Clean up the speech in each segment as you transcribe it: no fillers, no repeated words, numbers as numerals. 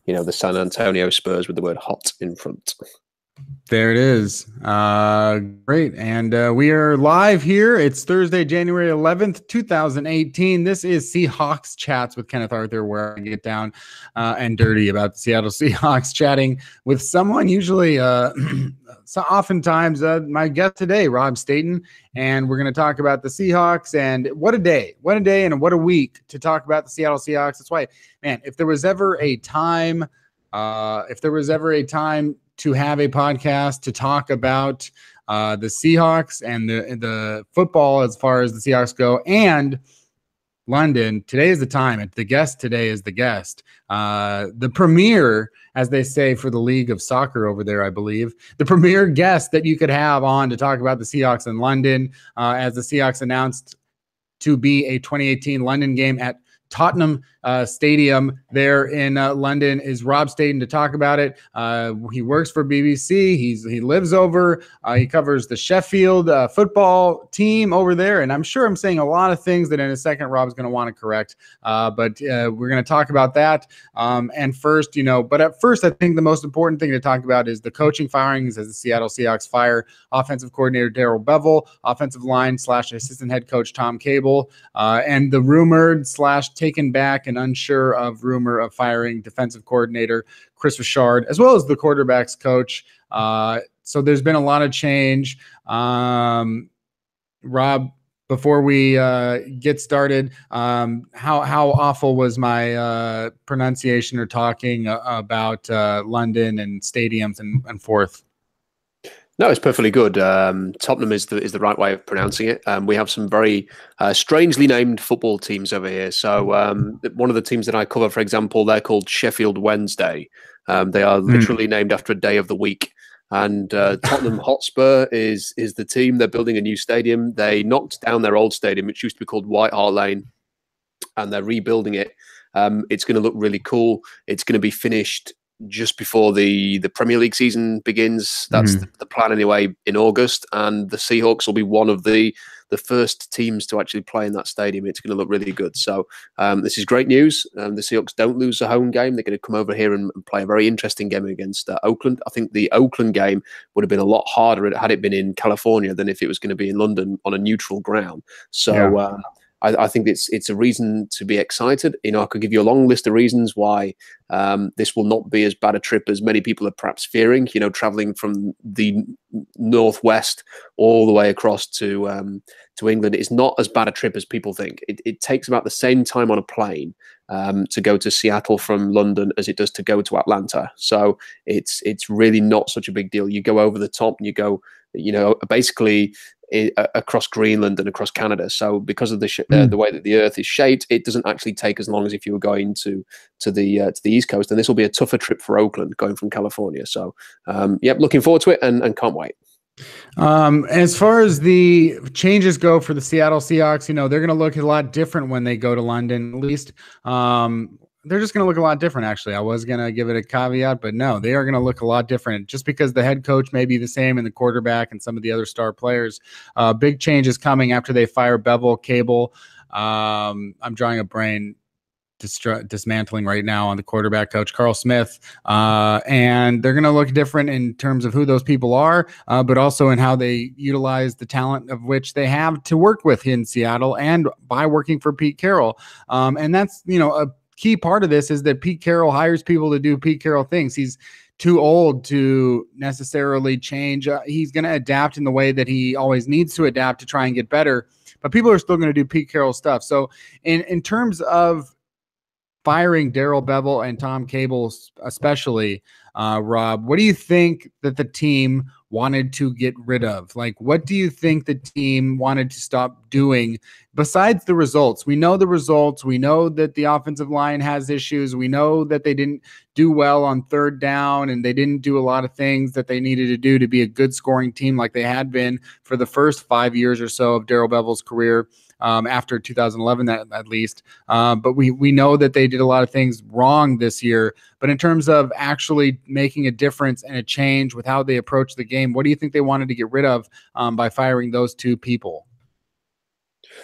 the San Antonio Spurs with the word hot in front. There it is. Great. And we are live here. It's Thursday, January 11th, 2018. This is Seahawks Chats with Kenneth Arthur, where I get down and dirty about the Seattle Seahawks, chatting with someone usually, so oftentimes my guest today, Rob Staton. And we're going to talk about the Seahawks, and what a day and what a week to talk about the Seattle Seahawks. That's why, man, if there was ever a time to have a podcast to talk about the Seahawks and the football as far as the Seahawks go, and London, today is the time. The guest today is the guest. The premier, as they say for the League of Soccer over there, I believe, the premier guest that you could have on to talk about the Seahawks in London, as the Seahawks announced to be a 2018 London game at Tottenham Stadium there in London, is Rob Staton to talk about it. He works for BBC. He lives over. He covers the Sheffield football team over there, and I'm sure I'm saying a lot of things that in a second Rob's going to want to correct. But we're going to talk about that. And first, but at first, I think the most important thing to talk about is the coaching firings as the Seattle Seahawks fire offensive coordinator Darrell Bevell, offensive line / assistant head coach Tom Cable, and the rumored / taken back and unsure of rumor of firing defensive coordinator Kris, as well as the quarterback's coach. So there's been a lot of change. Rob, before we get started, how awful was my pronunciation or talking about London and stadiums and forth? No, it's perfectly good. Tottenham is the right way of pronouncing it. We have some very strangely named football teams over here. So one of the teams that I cover, for example, they're called Sheffield Wednesday. They are literally named after a day of the week. And Tottenham Hotspur is the team. They're building a new stadium. They knocked down their old stadium, which used to be called White Hart Lane, and they're rebuilding it. It's going to look really cool. It's going to be finished just before the Premier League season begins. That's the plan anyway, in August, and the Seahawks will be one of the first teams to actually play in that stadium. It's going to look really good. So this is great news. The Seahawks don't lose a home game. They're going to come over here and play a very interesting game against Oakland. I think the Oakland game would have been a lot harder had it been in California than if it was going to be in London on a neutral ground. So yeah. I think it's a reason to be excited. I could give you a long list of reasons why this will not be as bad a trip as many people are perhaps fearing. Traveling from the northwest all the way across to England is not as bad a trip as people think. It takes about the same time on a plane to go to Seattle from London as it does to go to Atlanta. So it's really not such a big deal. You go over the top and you go, basically across Greenland and across Canada. So because of the way that the Earth is shaped, it doesn't actually take as long as if you were going to the East Coast. And this will be a tougher trip for Oakland going from California. So looking forward to it and can't wait. As far as the changes go for the Seattle Seahawks, they're going to look a lot different when they go to London, at least. They're just going to look a lot different, actually. I was going to give it a caveat, but no, they are going to look a lot different just because the head coach may be the same and the quarterback and some of the other star players. Big changes coming after they fire Bevell, Cable. I'm drawing a brain dismantling right now on the quarterback coach, Carl Smith. And they're going to look different in terms of who those people are, but also in how they utilize the talent of which they have to work with in Seattle and by working for Pete Carroll. And that's, a key part of this is that Pete Carroll hires people to do Pete Carroll things. He's too old to necessarily change. He's going to adapt in the way that he always needs to adapt to try and get better, but people are still going to do Pete Carroll stuff. So in terms of firing Darrell Bevell and Tom Cable especially, Rob, what do you think that the team wanted to get rid of? Like, what do you think the team wanted to stop doing besides the results? We know the results. We know that the offensive line has issues. We know that they didn't do well on third down and they didn't do a lot of things that they needed to do to be a good scoring team like they had been for the first 5 years or so of Darrell Bevell's career. After 2011, at least. But we know that they did a lot of things wrong this year. But in terms of actually making a difference and a change with how they approach the game, what do you think they wanted to get rid of by firing those two people?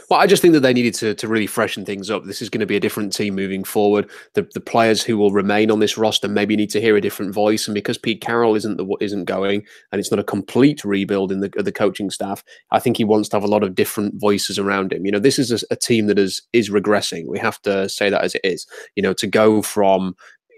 Well, I just think that they needed to really freshen things up. This is going to be a different team moving forward. The players who will remain on this roster maybe need to hear a different voice. And because Pete Carroll isn't going, and it's not a complete rebuild in the coaching staff, I think he wants to have a lot of different voices around him. This is a team that is regressing. We have to say that as it is. To go from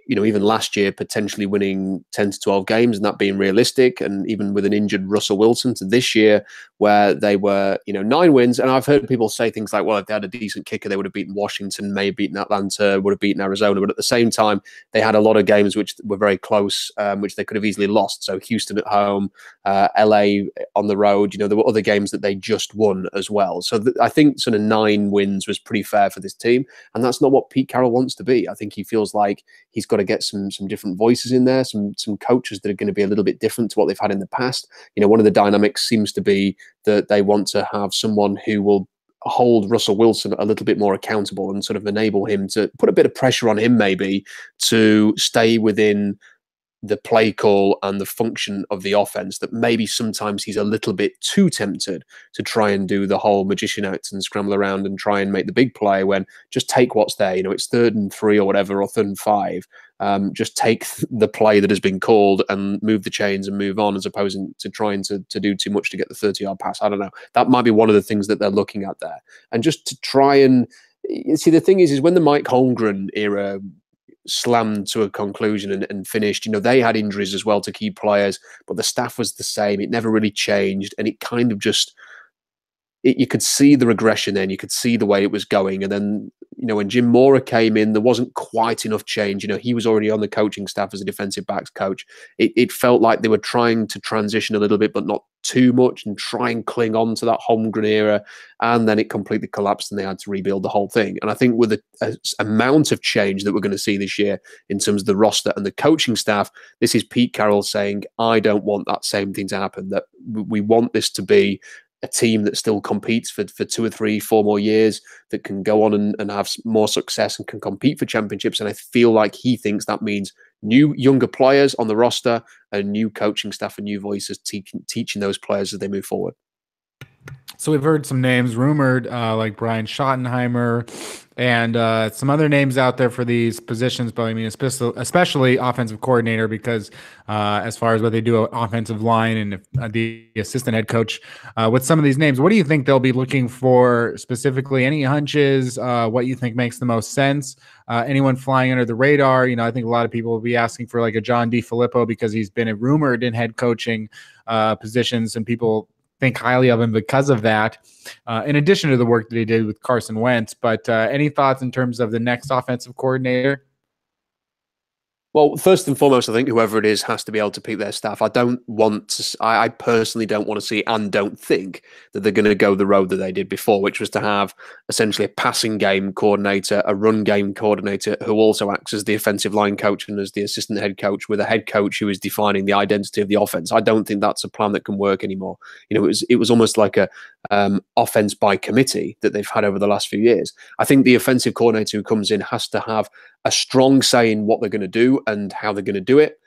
even last year, potentially winning 10 to 12 games and that being realistic, and even with an injured Russell Wilson, to this year where they were, 9 wins. And I've heard people say things like, well, if they had a decent kicker, they would have beaten Washington, maybe beaten Atlanta, would have beaten Arizona. But at the same time, they had a lot of games which were very close, which they could have easily lost. So Houston at home, LA on the road, there were other games that they just won as well. So I think sort of 9 wins was pretty fair for this team. And that's not what Pete Carroll wants to be. I think he feels like he's got to get some different voices in there, some coaches that are going to be a little bit different to what they've had in the past. One of the dynamics seems to be that they want to have someone who will hold Russell Wilson a little bit more accountable and sort of enable him to put a bit of pressure on him, maybe, to stay within the play call and the function of the offense, that maybe sometimes he's a little bit too tempted to try and do the whole magician act and scramble around and try and make the big play, when just take what's there. It's 3rd and 3 or whatever, or 3rd and 5. Just take the play that has been called and move the chains and move on, as opposed to trying to do too much to get the 30-yard pass. I don't know. That might be one of the things that they're looking at there. And just to try and see, the thing is when the Mike Holmgren era slammed to a conclusion and finished, they had injuries as well to key players, but the staff was the same. It never really changed, and it kind of just, you could see the regression then. You could see the way it was going. And then, when Jim Mora came in, there wasn't quite enough change. He was already on the coaching staff as a defensive backs coach. It felt like they were trying to transition a little bit, but not too much, and try and cling on to that Holmgren era. And then it completely collapsed and they had to rebuild the whole thing. And I think with the amount of change that we're going to see this year in terms of the roster and the coaching staff, this is Pete Carroll saying, I don't want that same thing to happen, that we want this to be a team that still competes for 2 or 3, 4 more years, that can go on and have more success and can compete for championships. And I feel like he thinks that means new, younger players on the roster, and new coaching staff and new voices teaching those players as they move forward. So we've heard some names rumored, like Brian Schottenheimer and some other names out there for these positions, but I mean, especially offensive coordinator, because as far as what they do offensive line and the assistant head coach, with some of these names, what do you think they'll be looking for specifically? Any hunches? What you think makes the most sense? Anyone flying under the radar? I think a lot of people will be asking for like a John DeFilippo, because he's been rumored in head coaching positions, and people think highly of him because of that, in addition to the work that he did with Carson Wentz. But any thoughts in terms of the next offensive coordinator? Well, first and foremost, I think whoever it is has to be able to pick their staff. I personally don't want to see, and don't think that they're going to go the road that they did before, which was to have essentially a passing game coordinator, a run game coordinator, who also acts as the offensive line coach and as the assistant head coach, with a head coach who is defining the identity of the offense. I don't think that's a plan that can work anymore. It was almost like a offense by committee that they've had over the last few years. I think the offensive coordinator who comes in has to have a strong say in what they're going to do and how they're going to do it.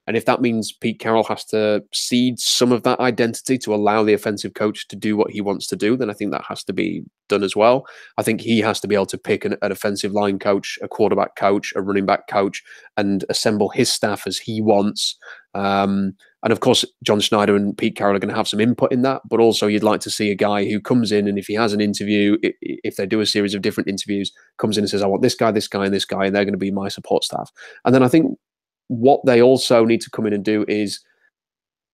And if that means Pete Carroll has to cede some of that identity to allow the offensive coach to do what he wants to do, then I think that has to be done as well. I think he has to be able to pick an offensive line coach, a quarterback coach, a running back coach, and assemble his staff as he wants. And of course, John Schneider and Pete Carroll are going to have some input in that, but also you'd like to see a guy who comes in, and if he has an interview, if they do a series of different interviews, comes in and says, I want this guy, this guy, and this guy, and they're going to be my support staff. And then I think what they also need to come in and do is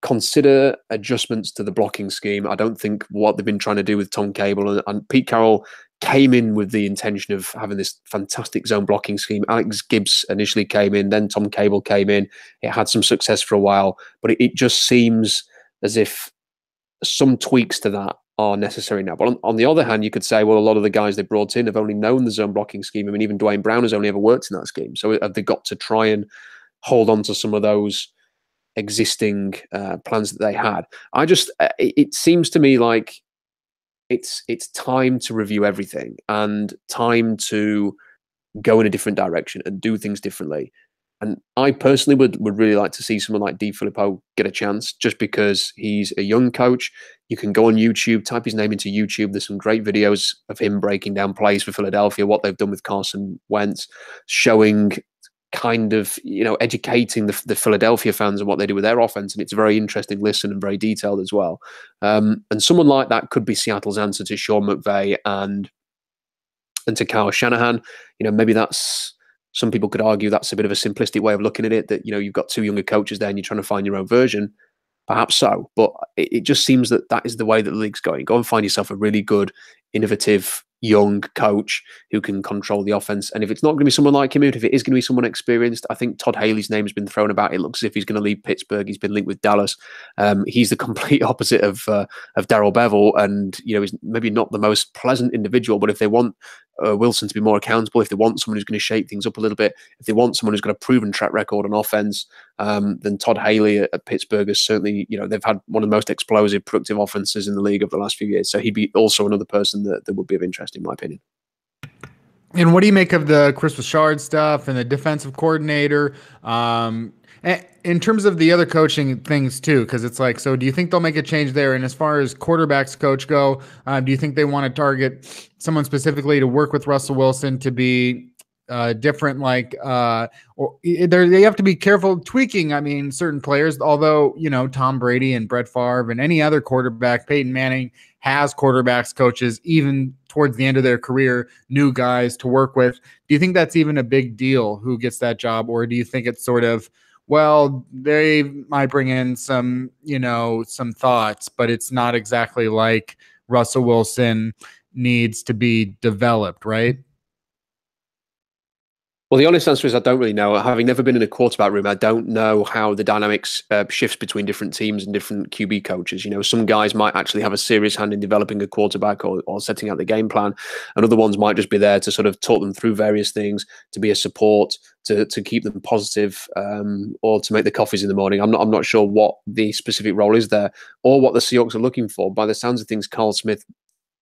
consider adjustments to the blocking scheme. I don't think what they've been trying to do with Tom Cable, and Pete Carroll came in with the intention of having this fantastic zone blocking scheme. Alex Gibbs initially came in, then Tom Cable came in. It had some success for a while, but it just seems as if some tweaks to that are necessary now. But on the other hand, you could say, well, a lot of the guys they brought in have only known the zone blocking scheme. I mean, even Dwayne Brown has only ever worked in that scheme. So have they got to try and hold on to some of those existing plans that they had? It seems to me like it's time to review everything and time to go in a different direction and do things differently. And I personally would really like to see someone like Di Filippo get a chance, just because he's a young coach. You can go on YouTube, type his name into YouTube. There's some great videos of him breaking down plays for Philadelphia, what they've done with Carson Wentz, showing kind of, educating the Philadelphia fans and what they do with their offense. And it's a very interesting listen and very detailed as well. And someone like that could be Seattle's answer to Sean McVay and to Kyle Shanahan. Maybe that's, some people could argue that's a bit of a simplistic way of looking at it, that, you've got two younger coaches there and you're trying to find your own version. Perhaps so, but it just seems that is the way that the league's going. Go and find yourself a really good, innovative, young coach who can control the offense. And if it's not going to be someone like him, if it is going to be someone experienced, I think Todd Haley's name has been thrown about. It looks as if he's going to leave Pittsburgh. He's been linked with Dallas. He's the complete opposite of Darrell Bevell, and he's maybe not the most pleasant individual. But if they want Wilson to be more accountable, if they want someone who's going to shake things up a little bit, if they want someone who's got a proven track record on offense, then Todd Haley at Pittsburgh is certainly, they've had one of the most explosive, productive offenses in the league over the last few years. So he'd be also another person that would be of interest, in my opinion. And what do you make of the Chris Richard stuff and the defensive coordinator? In terms of the other coaching things too, because it's like, so do you think they'll make a change there? And as far as quarterbacks coach go, do you think they want to target someone specifically to work with Russell Wilson to be different? Or they have to be careful tweaking. I mean, certain players, although, Tom Brady and Brett Favre and any other quarterback, Peyton Manning has quarterbacks coaches, even towards the end of their career, new guys to work with. Do you think that's even a big deal who gets that job? Or do you think it's sort of, well, they might bring in some, some thoughts, but it's not exactly like Russell Wilson needs to be developed, right? Well, the honest answer is I don't really know. Having never been in a quarterback room, I don't know how the dynamics shifts between different teams and different QB coaches. Some guys might actually have a serious hand in developing a quarterback or setting out the game plan, and other ones might just be there to sort of talk them through various things, to be a support, to keep them positive, or to make the coffees in the morning. I'm not sure what the specific role is there or what the Seahawks are looking for. By the sounds of things, Carl Smith,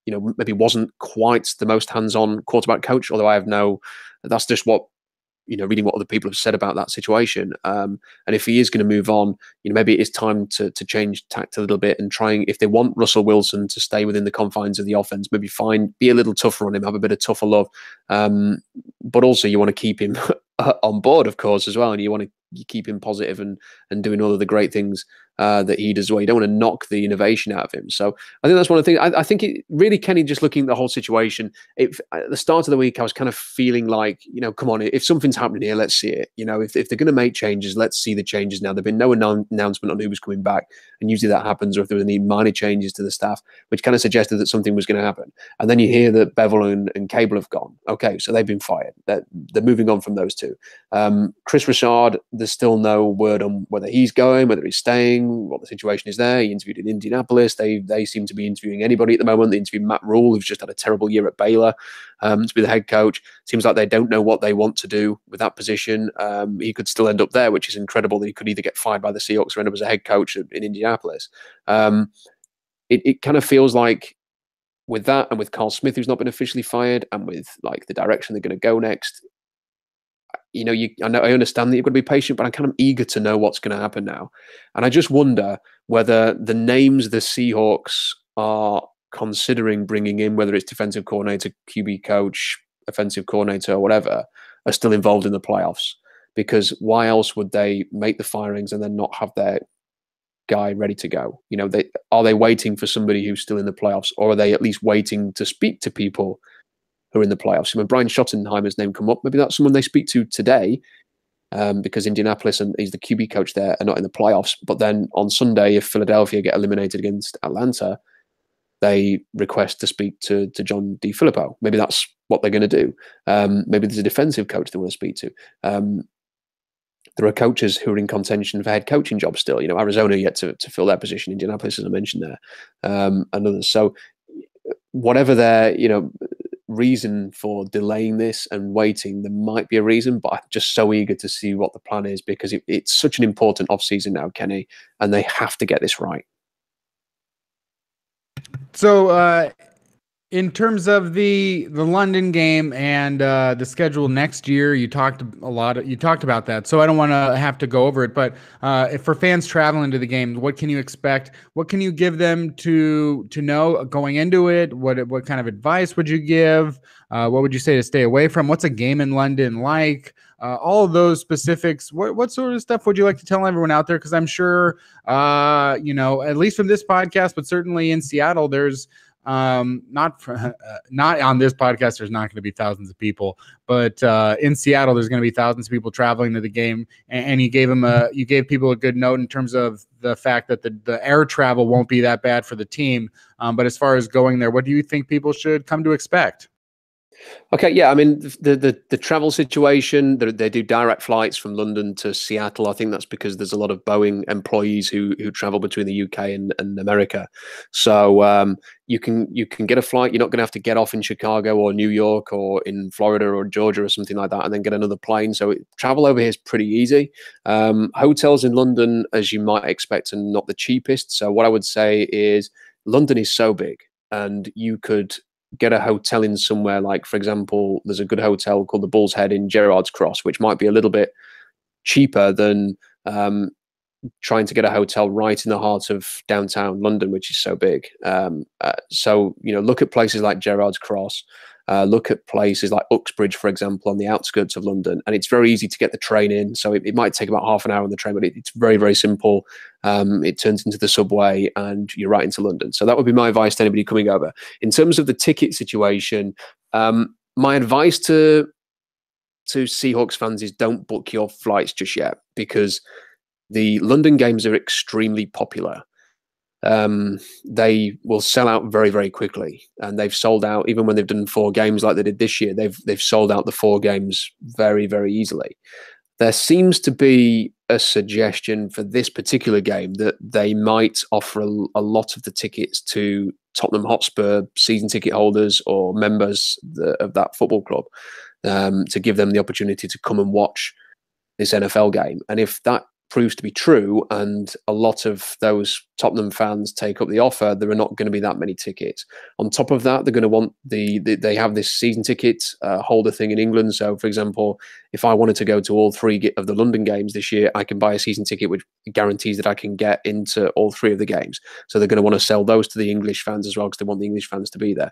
maybe wasn't quite the most hands-on quarterback coach, although that's just what, reading what other people have said about that situation. And if he is going to move on, maybe it is time to change tact a little bit and if they want Russell Wilson to stay within the confines of the offense, maybe be a little tougher on him, have a bit of tougher love. But also you want to keep him on board, of course, as well. And you want to keep him positive and doing all of the great things that he does well. You don't want to knock the innovation out of him. So I think that's one of the things. I think it really, Kenny, just looking at the whole situation, at the start of the week, I was kind of feeling like, come on, if something's happening here, let's see it. If they're going to make changes, let's see the changes now. There've been no announcement on who was coming back. And usually that happens, or if there were any minor changes to the staff, which kind of suggested that something was going to happen. And then you hear that Bevell and Cable have gone. Okay, so they've been fired. They're moving on from those two. Chris Richard, there's still no word on whether he's going, whether he's staying, what the situation is there. He interviewed in Indianapolis. They seem to be interviewing anybody at the moment. They interviewed Matt Rule, who's just had a terrible year at Baylor, to be the head coach. Seems like they don't know what they want to do with that position. He could still end up there, which is incredible that he could either get fired by the Seahawks or end up as a head coach in Indianapolis. It kind of feels like with that, and with Carl Smith, who's not been officially fired, and with like the direction they're going to go next, I understand that you've got to be patient, but I'm kind of eager to know what's going to happen now. And I just wonder whether the names the Seahawks are considering bringing in, whether it's defensive coordinator, QB coach, offensive coordinator, or whatever, are still involved in the playoffs. Because why else would they make the firings and then not have their guy ready to go? Are they waiting for somebody who's still in the playoffs, or are they at least waiting to speak to people who are in the playoffs? When Brian Schottenheimer's name come up, maybe that's someone they speak to today, because Indianapolis and he's the QB coach there are not in the playoffs. But then on Sunday, if Philadelphia get eliminated against Atlanta, they request to speak to John Di Filippo. Maybe that's what they're going to do. Maybe there's a defensive coach they want to speak to. There are coaches who are in contention for head coaching jobs still. Arizona yet to fill their position. Indianapolis, as I mentioned there, and others. So whatever their reason for delaying this and waiting, there might be a reason, but I'm just so eager to see what the plan is, because it's such an important offseason now, Kenny, and they have to get this right. So In terms of the London game and the schedule next year, you talked about that, so I don't want to have to go over it. But if for fans traveling to the game, what can you expect? What can you give them to know going into it? What kind of advice would you give? What would you say to stay away from? What's a game in London like? All of those specifics. What sort of stuff would you like to tell everyone out there? Because I'm sure, at least from this podcast, but certainly in Seattle, there's not on this podcast, there's not going to be thousands of people, but in Seattle there's going to be thousands of people traveling to the game, and you gave people a good note in terms of the fact that the air travel won't be that bad for the team, but as far as going there, what do you think people should come to expect? Okay, yeah, I mean the travel situation. They do direct flights from London to Seattle. I think that's because there's a lot of Boeing employees who travel between the UK and America. So you can get a flight. You're not going to have to get off in Chicago or New York or in Florida or Georgia or something like that, and then get another plane. So travel over here is pretty easy. Hotels in London, as you might expect, are not the cheapest. So what I would say is London is so big, and you could get a hotel in somewhere like, for example, there's a good hotel called the Bull's Head in Gerrard's Cross, which might be a little bit cheaper than trying to get a hotel right in the heart of downtown London, which is so big. So, look at places like Gerrard's Cross, look at places like Uxbridge, for example, on the outskirts of London. And it's very easy to get the train in. So it might take about half an hour on the train, but it's very, very simple. It turns into the subway and you're right into London. So that would be my advice to anybody coming over. In terms of the ticket situation, my advice to Seahawks fans is don't book your flights just yet, because the London games are extremely popular. They will sell out very, very quickly, and they've sold out even when they've done 4 games like they did this year. They've sold out the 4 games very, very easily. There seems to be a suggestion for this particular game that they might offer a lot of the tickets to Tottenham Hotspur season ticket holders or members of that football club, to give them the opportunity to come and watch this NFL game. And if that proves to be true and a lot of those Tottenham fans take up the offer, there are not going to be that many tickets. On top of that, they're going to want they have this season ticket holder thing in England. So, for example, if I wanted to go to all 3 of the London games this year, I can buy a season ticket which guarantees that I can get into all 3 of the games. So they're going to want to sell those to the English fans as well, because they want the English fans to be there.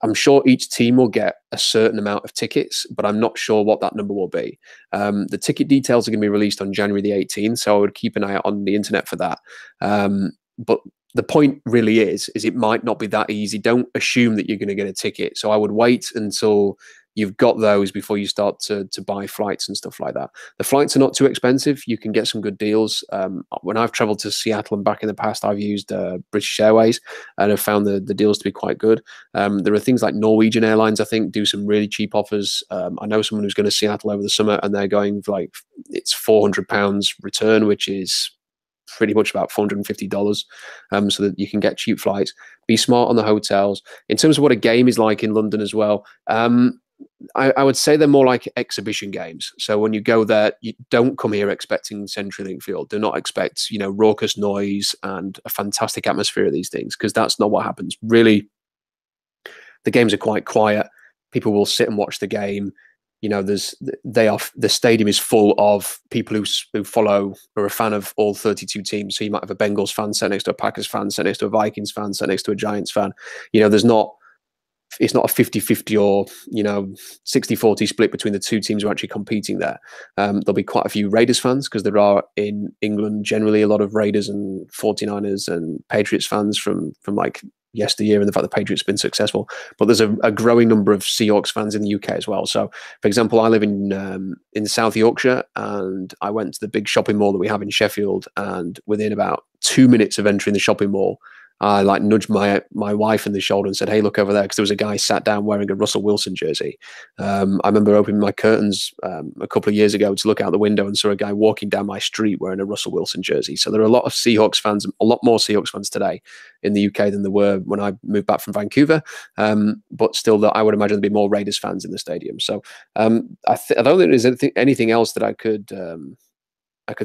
I'm sure each team will get a certain amount of tickets, but I'm not sure what that number will be. The ticket details are going to be released on January the 18th, so I would keep an eye out on the internet for that. But the point really is it might not be that easy. Don't assume that you're going to get a ticket. So I would wait until you've got those before you start to buy flights and stuff like that. The flights are not too expensive. You can get some good deals. When I've traveled to Seattle and back in the past, I've used British Airways and have found the deals to be quite good. There are things like Norwegian Airlines, I think, do some really cheap offers. I know someone who's going to Seattle over the summer, and they're going for it's £400 return, which is pretty much about $450, so that you can get cheap flights. Be smart on the hotels. In terms of what a game is like in London as well, I would say they're more like exhibition games. So when you go there, you don't come here expecting CenturyLink Field. Do not expect, raucous noise and a fantastic atmosphere of these things, because that's not what happens. Really, the games are quite quiet. People will sit and watch the game. The stadium is full of people who follow or are a fan of all 32 teams. So you might have a Bengals fan sat next to a Packers fan, sat next to a Vikings fan, sat next to a Giants fan. It's not a 50-50 or 60-40 split between the 2 teams who are actually competing there. There'll be quite a few Raiders fans, because there are in England generally a lot of Raiders and 49ers and Patriots fans from like yesteryear, and the fact the Patriots have been successful. But there's a growing number of Seahawks fans in the UK as well. So, for example, I live in South Yorkshire, and I went to the big shopping mall that we have in Sheffield, and within about 2 minutes of entering the shopping mall, I nudged my wife in the shoulder and said, "Hey, look over there," because there was a guy sat down wearing a Russell Wilson jersey. I remember opening my curtains a couple of years ago to look out the window and saw a guy walking down my street wearing a Russell Wilson jersey. So there are a lot of Seahawks fans, a lot more Seahawks fans today in the UK than there were when I moved back from Vancouver. But still, I would imagine there'd be more Raiders fans in the stadium. So I don't think there's anything else that I could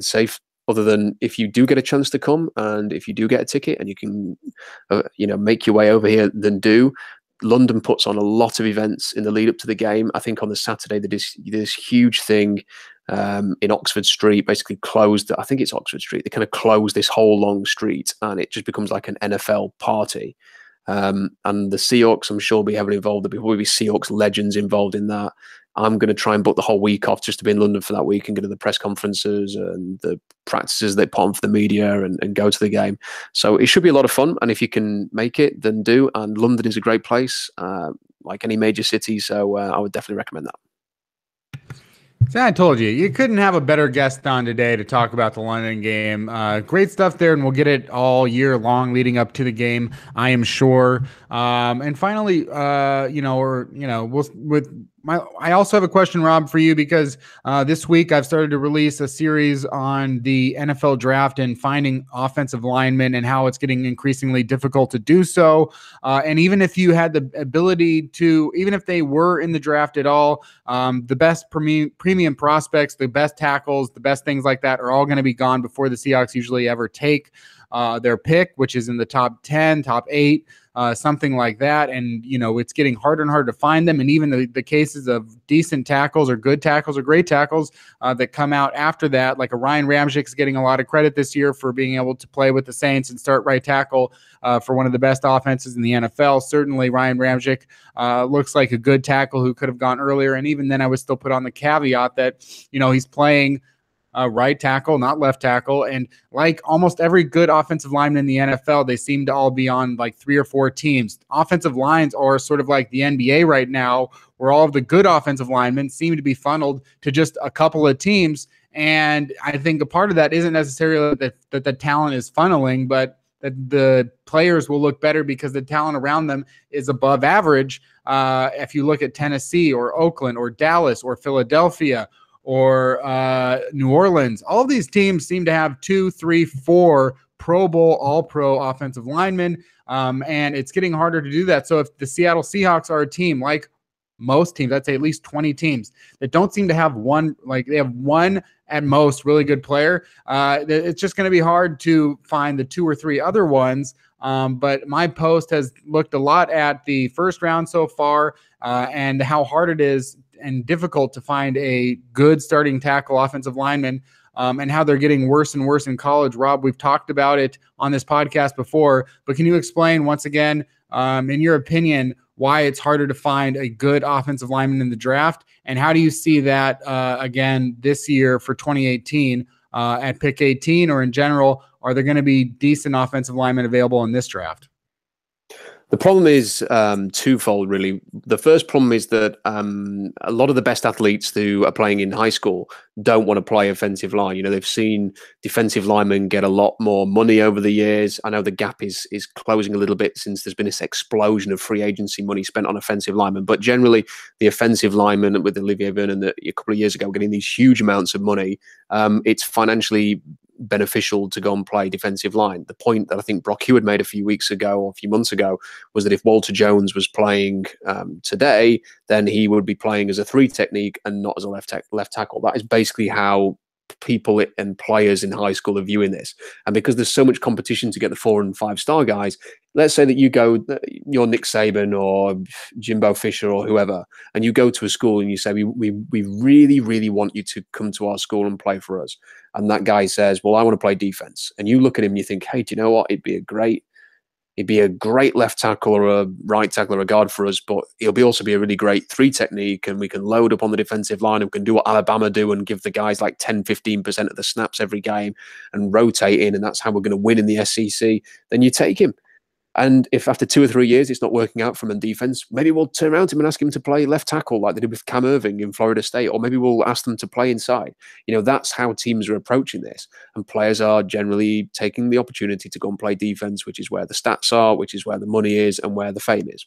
say other than, if you do get a chance to come and if you do get a ticket and you can, make your way over here, then do. London puts on a lot of events in the lead up to the game. I think on the Saturday there is this huge thing in Oxford Street, basically closed. I think it's Oxford Street. They kind of close this whole long street, and it just becomes like an NFL party. And the Seahawks, I'm sure, will be heavily involved. There'll probably be Seahawks legends involved in that. I'm going to try and book the whole week off just to be in London for that week and go to the press conferences and the practices they put on for the media and go to the game. So it should be a lot of fun. And if you can make it, then do. And London is a great place, like any major city. So I would definitely recommend that. So I told you, you couldn't have a better guest on today to talk about the London game. Great stuff there, and we'll get it all year long leading up to the game, I am sure. And finally, I also have a question, Rob, for you, because this week I've started to release a series on the NFL draft and finding offensive linemen and how it's getting increasingly difficult to do so. And even if you had the ability to, even if they were in the draft at all, the best premium prospects, the best tackles, the best things like that are all going to be gone before the Seahawks usually ever take their pick, which is in the top 10, top 8. Something like that. And, it's getting harder and harder to find them. And even the cases of decent tackles or good tackles or great tackles that come out after that, like a Ryan Ramczyk is getting a lot of credit this year for being able to play with the Saints and start right tackle for one of the best offenses in the NFL. Certainly Ryan Ramczyk looks like a good tackle who could have gone earlier. And even then I would still put on the caveat that, he's playing right tackle, not left tackle. And like almost every good offensive lineman in the NFL, they seem to all be on like 3 or 4 teams. Offensive lines are sort of like the NBA right now, where all of the good offensive linemen seem to be funneled to just a couple of teams. And I think a part of that isn't necessarily that the talent is funneling, but that the players will look better because the talent around them is above average. If you look at Tennessee or Oakland or Dallas or Philadelphia or New Orleans, all of these teams seem to have 2, 3, 4 Pro Bowl, all-pro offensive linemen, and it's getting harder to do that. So if the Seattle Seahawks are a team like most teams, I'd say at least 20 teams that don't seem to have one, like they have one at most really good player, it's just going to be hard to find the 2 or 3 other ones. But my post has looked a lot at the first round so far and how hard it is and difficult to find a good starting tackle offensive lineman, and how they're getting worse and worse in college. Rob, we've talked about it on this podcast before, but can you explain once again, in your opinion, why it's harder to find a good offensive lineman in the draft? And how do you see that again this year for 2018 at pick 18, or in general, are there going to be decent offensive linemen available in this draft? The problem is twofold, really. The first problem is that a lot of the best athletes who are playing in high school don't want to play offensive line. They've seen defensive linemen get a lot more money over the years. I know the gap is closing a little bit since there's been this explosion of free agency money spent on offensive linemen. But generally, the offensive linemen with Olivier Vernon a couple of years ago getting these huge amounts of money, it's financially beneficial to go and play defensive line. The point that I think Brock Hewitt made a few weeks ago or a few months ago was that if Walter Jones was playing today, then he would be playing as a 3 technique and not as a left tackle. That is basically how people and players in high school are viewing this. And because there's so much competition to get the 4 and 5 star guys, let's say that you're Nick Saban or Jimbo Fisher or whoever, and you go to a school and you say, we really, really want you to come to our school and play for us. And that guy says, well, I want to play defense. And you look at him and you think, hey, do you know what? It'd be a great left tackle or a right tackle or a guard for us, but he'll also be a really great 3 technique, and we can load up on the defensive line and we can do what Alabama do and give the guys like 10-15% of the snaps every game and rotate in, and that's how we're going to win in the SEC. Then you take him. And if after 2 or 3 years it's not working out from a defense, maybe we'll turn around to him and ask him to play left tackle like they did with Cam Irving in Florida State, or maybe we'll ask them to play inside. That's how teams are approaching this. And players are generally taking the opportunity to go and play defense, which is where the stats are, which is where the money is, and where the fame is.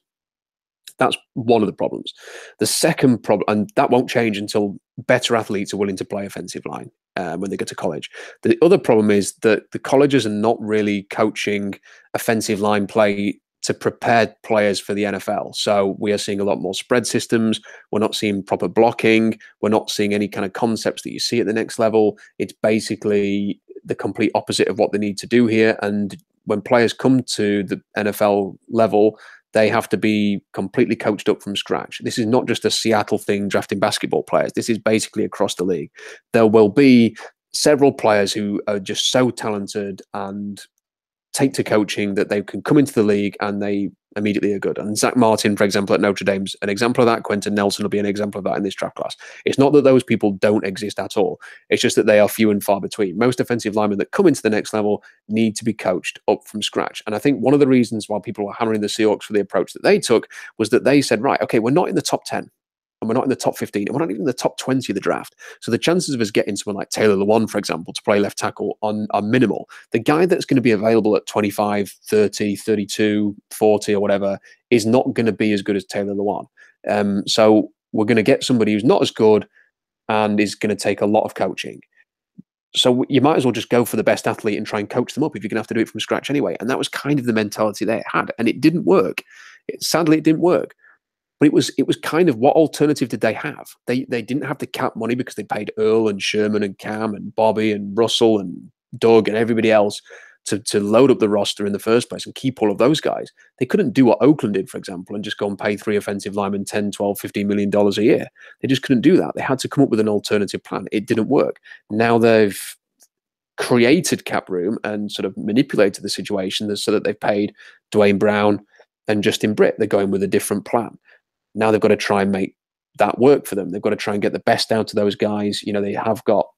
That's one of the problems. The second problem, and that won't change until better athletes are willing to play offensive line when they go to college. The other problem is that the colleges are not really coaching offensive line play to prepare players for the NFL. So we are seeing a lot more spread systems. We're not seeing proper blocking. We're not seeing any kind of concepts that you see at the next level. It's basically the complete opposite of what they need to do here. And when players come to the NFL level, they have to be completely coached up from scratch. This is not just a Seattle thing drafting basketball players. This is basically across the league. There will be several players who are just so talented and take to coaching that they can come into the league and they immediately are good. And Zach Martin, for example, at Notre Dame's an example of that. Quentin Nelson will be an example of that in this draft class. It's not that those people don't exist at all. It's just that they are few and far between. Most offensive linemen that come into the next level need to be coached up from scratch. And I think one of the reasons why people were hammering the Seahawks for the approach that they took was that they said, right, okay, we're not in the top 10. And we're not in the top 15, and we're not even in the top 20 of the draft. So the chances of us getting someone like Taylor Lewan, for example, to play left tackle are minimal. The guy that's going to be available at 25, 30, 32, 40 or whatever is not going to be as good as Taylor Lewan. So we're going to get somebody who's not as good and is going to take a lot of coaching. So you might as well just go for the best athlete and try and coach them up if you're going to have to do it from scratch anyway. And that was kind of the mentality they had, and it didn't work. Sadly, it didn't work. But it was kind of, what alternative did they have? They didn't have the cap money because they paid Earl and Sherman and Cam and Bobby and Russell and Doug and everybody else to load up the roster in the first place and keep all of those guys. They couldn't do what Oakland did, for example, and just go and pay 3 offensive linemen $10, $12, $15 million a year. They just couldn't do that. They had to come up with an alternative plan. It didn't work. Now they've created cap room and sort of manipulated the situation so that they've paid Dwayne Brown and Justin Britt. They're going with a different plan. Now they've got to try and make that work for them. They've got to try and get the best out of those guys. You know, they have got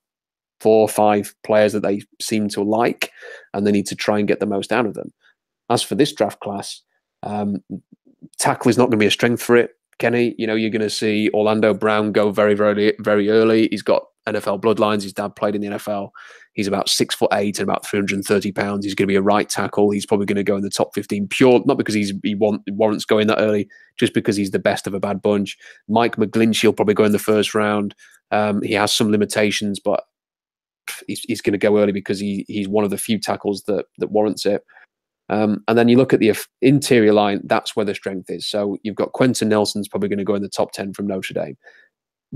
4 or 5 players that they seem to like, and they need to try and get the most out of them. As for this draft class, tackle is not going to be a strength for it, Kenny. You know, you're going to see Orlando Brown go very, very, very early. He's got NFL bloodlines. His dad played in the NFL. He's about 6'8" and about 330 pounds. He's going to be a right tackle. He's probably going to go in the top 15 pure, not because he warrants going that early, just because he's the best of a bad bunch. Mike McGlinchey will probably go in the first round. He has some limitations, but he's going to go early because he's one of the few tackles that warrants it. And then you look at the interior line, that's where the strength is. So you've got Quentin Nelson's probably going to go in the top 10 from Notre Dame.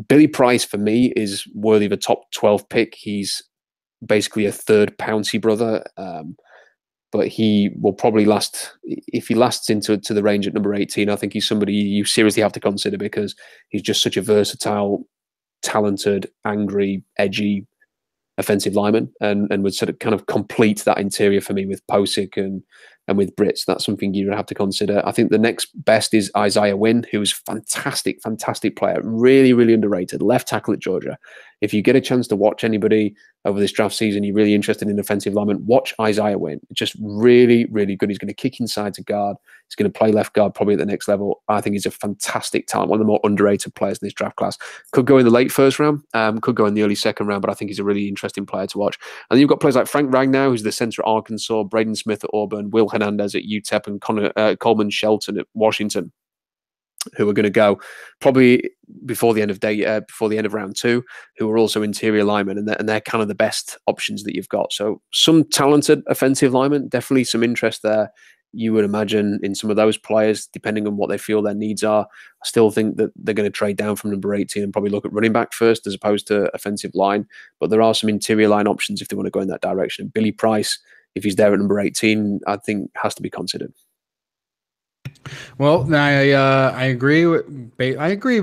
Billy Price, for me, is worthy of a top 12 pick. He's basically a third Pouncey brother, but he will probably last, if he lasts into the range at number 18, I think he's somebody you seriously have to consider because he's just such a versatile, talented, angry, edgy offensive lineman and would sort of kind of complete that interior for me with Posick and with Brits. That's something you would have to consider. I think the next best is Isaiah Wynn, who's fantastic player, really, really underrated, left tackle at Georgia. If you get a chance to watch anybody over this draft season, you're really interested in offensive lineman, watch Isaiah Wynn. Just really, really good. He's going to kick inside to guard. He's going to play left guard probably at the next level. I think he's a fantastic talent, one of the more underrated players in this draft class. Could go in the late first round, could go in the early second round, but I think he's a really interesting player to watch. And then you've got players like Frank Ragnow, who's the center at Arkansas, Braden Smith at Auburn, Will Hernandez at UTEP, and Coleman Shelton at Washington, who are going to go probably before the end of round 2, who are also interior linemen, and they're kind of the best options that you've got. So some talented offensive linemen, definitely some interest there. You would imagine in some of those players, depending on what they feel their needs are. I still think that they're going to trade down from number 18 and probably look at running back first as opposed to offensive line. But there are some interior line options if they want to go in that direction. Billy Price, if he's there at number 18, I think has to be considered. Well, I agree a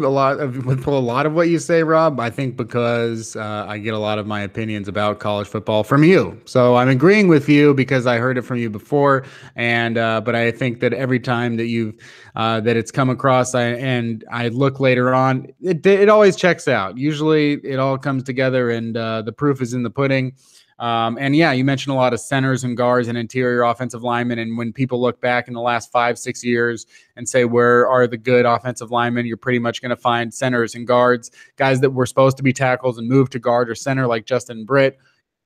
lot of what you say, Rob. I think because I get a lot of my opinions about college football from you, so I'm agreeing with you because I heard it from you before. And but I think that every time that you've that it's come across, I look later on, it always checks out. Usually, it all comes together, and the proof is in the pudding. And yeah, you mentioned a lot of centers and guards and interior offensive linemen. And when people look back in the last 5-6 years and say, where are the good offensive linemen? You're pretty much going to find centers and guards, guys that were supposed to be tackles and moved to guard or center, like Justin Britt,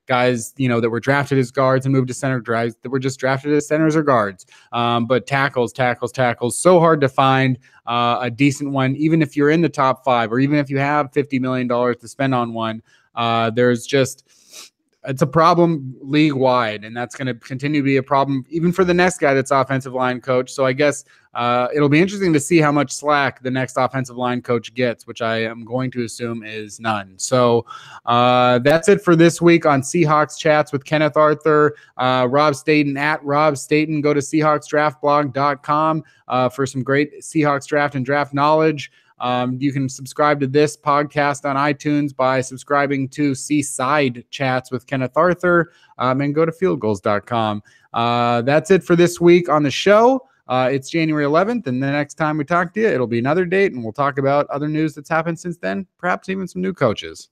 guys, that were drafted as guards and moved to center, guys that were just drafted as centers or guards. But tackles, so hard to find a decent one, even if you're in the top 5, or even if you have $50 million to spend on one. There's just it's a problem league wide, and that's going to continue to be a problem even for the next guy that's offensive line coach. So I guess it'll be interesting to see how much slack the next offensive line coach gets, which I am going to assume is none. So that's it for this week on Seahawks Chats with Kenneth Arthur, Rob Staton at Rob Staton. Go to SeahawksDraftBlog.com for some great Seahawks draft and draft knowledge. You can subscribe to this podcast on iTunes by subscribing to Seaside Chats with Kenneth Arthur, and go to fieldgoals.com. That's it for this week on the show. It's January 11th, and the next time we talk to you, it'll be another date, and we'll talk about other news that's happened since then, perhaps even some new coaches.